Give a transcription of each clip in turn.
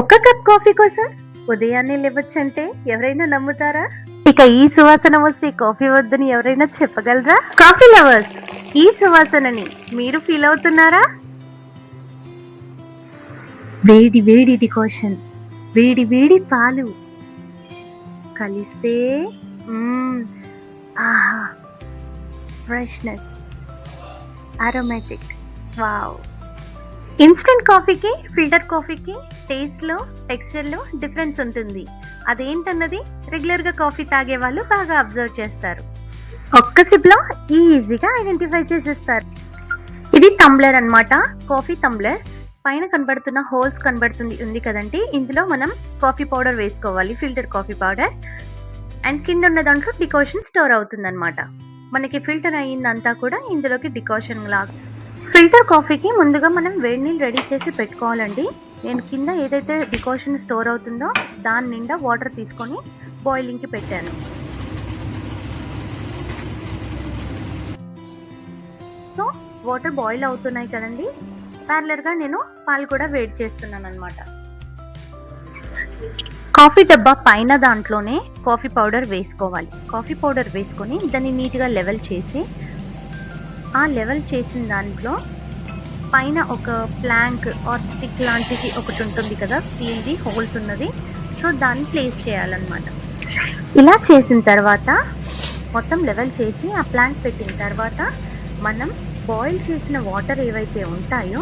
ఒక్క cup coffee కోసం ఉదయాన్నే లేవచ్చంటే ఎవరైనా నమ్ముతారా? ఇక ఈ సువాసన వస్తే కాఫీ వద్దని ఎవరైనా చెప్పగలరా? కాఫీ లవర్స్, ఈ సువాసనని మీరు ఫీల్ అవుతున్నారా? వేడి వేడి డికాషన్, వేడి వేడి పాలు కలిస్తే ఆహా, ఫ్రెష్నెస్, అరోమాటిక్, వావ్. ఇన్స్టెంట్ కాఫీకి ఫిల్టర్ కాఫీకి టేస్ట్లో టెక్స్చర్లో డిఫరెన్స్ ఉంటుంది. అదేంటన్నది రెగ్యులర్గా కాఫీ తాగే వాళ్ళు బాగా అబ్జర్వ్ చేస్తారు. ఒక్క సిప్లో ఈజీగా ఐడెంటిఫై చేసేస్తారు. ఇది టంబ్లర్ అన్నమాట, కాఫీ టంబ్లర్. పైన కనబడుతున్న హోల్స్ ఉంది కదండి, ఇందులో మనం కాఫీ పౌడర్ వేసుకోవాలి, ఫిల్టర్ కాఫీ పౌడర్. అండ్ కింద ఉన్న దాంట్లో డికాషన్ స్టోర్ అవుతుందన్నమాట. మనకి ఫిల్టర్ అయ్యిందంతా కూడా ఇందులోకి డికాషన్ లాగా. ఫిల్టర్ కాఫీకి ముందుగా మనం వేడి నీళ్ళు రెడీ చేసి పెట్టుకోవాలండి. నేను కింద ఏదైతే డికాషన్ స్టోర్ అవుతుందో దాని నిండా వాటర్ తీసుకొని బాయిలింగ్కి పెట్టాను. సో వాటర్ బాయిల్ అవుతున్నాయి కదండి, ప్యారలర్గా నేను పాలు కూడా వేడి చేస్తున్నాను అనమాట. కాఫీ డబ్బా పైన దాంట్లోనే కాఫీ పౌడర్ వేసుకోవాలి. కాఫీ పౌడర్ వేసుకొని దాన్ని నీట్గా లెవెల్ చేసి, ఆ లెవెల్ చేసిన దాంట్లో పైన ఒక ప్లాంక్ ఆర్ స్టిక్ లాంటిది ఒకటి ఉంటుంది కదా, స్టీల్ది హోల్స్ ఉన్నది. సో దాన్ని ప్లేస్ చేయాలన్నమాట. ఇలా చేసిన తర్వాత మొత్తం లెవెల్ చేసి ఆ ప్లాంక్ పెట్టిన తర్వాత మనం బాయిల్ చేసిన వాటర్ ఏవైతే ఉంటాయో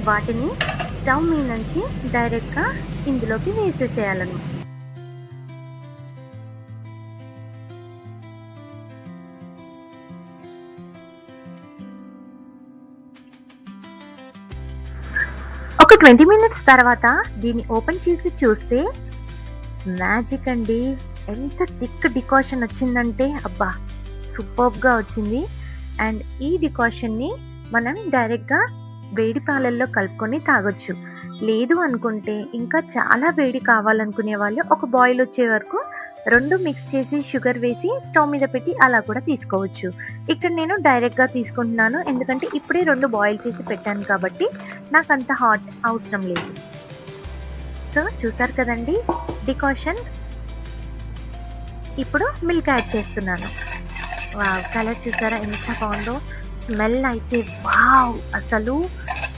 వాటిని స్టవ్ మీద నుంచి డైరెక్ట్గా ఇందులోకి వేసేసేయాలన్నమాట. ఒక 20 మినిట్స్ తర్వాత దీన్ని ఓపెన్ చేసి చూస్తే మ్యాజిక్ అండి. ఎంత థిక్ డికాషన్ వచ్చిందంటే అబ్బా, సూపర్గా వచ్చింది. అండ్ ఈ డికాషన్ని మనం డైరెక్ట్గా వేడి పాలల్లో కలుపుకొని తాగొచ్చు. లేదు అనుకుంటే ఇంకా చాలా వేడి కావాలనుకునే వాళ్ళు ఒక బాయిల్ వచ్చే వరకు రెండు మిక్స్ చేసి షుగర్ వేసి స్టవ్ మీద పెట్టి అలా కూడా తీసుకోవచ్చు. ఇక్కడ నేను డైరెక్ట్గా తీసుకుంటున్నాను, ఎందుకంటే ఇప్పుడే రెండు బాయిల్ చేసి పెట్టాను కాబట్టి నాకు అంత హాట్ అవసరం లేదు. సో చూసారు కదండి డికాషన్. ఇప్పుడు మిల్క్ యాడ్ చేస్తున్నాను. వావ్, కలర్ చూసారా ఎంత బాగుందో. స్మెల్ అయితే వావ్, అసలు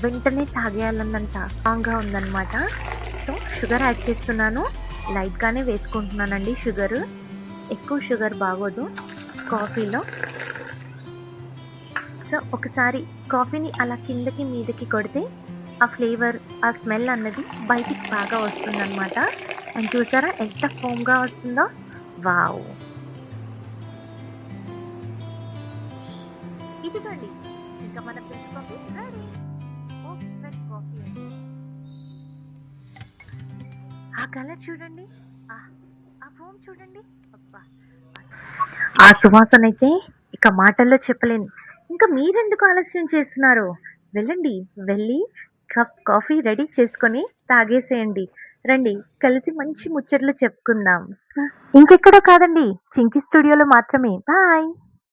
వెంటనే తాగేయాలన్నంత స్ట్రాంగ్గా ఉందన్నమాట. సో షుగర్ యాడ్ చేస్తున్నాను, లైట్గానే వేసుకుంటున్నానండి. షుగర్ ఎక్కువ షుగర్ బాగోదు కాఫీలో. సో ఒకసారి కాఫీని అలా కిందకి మీదకి కొడితే ఆ ఫ్లేవర్, ఆ స్మెల్ అన్నది బయటికి బాగా వస్తుందన్నమాట. అండ్ చూసారా ఎంత ఫోమ్గా వస్తుందో. వావ్, ఇదిగోండి ఇంకా మన fresh coffee ready. Fresh coffee అండి. ఆ కలర్ చూడండి, ఆ ఫోమ్ చూడండి, అబ్బా, ఆ సువాసన అయితే ఇక మాటల్లో చెప్పలేను. ఇంకా మీరెందుకు ఆలస్యం చేస్తున్నారు? వెళ్ళి కప్ కాఫీ రెడీ చేసుకొని తాగేసేయండి. రండి, కలిసి మంచి ముచ్చట్లు చెప్పుకుందాం. ఇంకెక్కడో కాదండి, చింకి స్టూడియోలో మాత్రమే. బాయ్.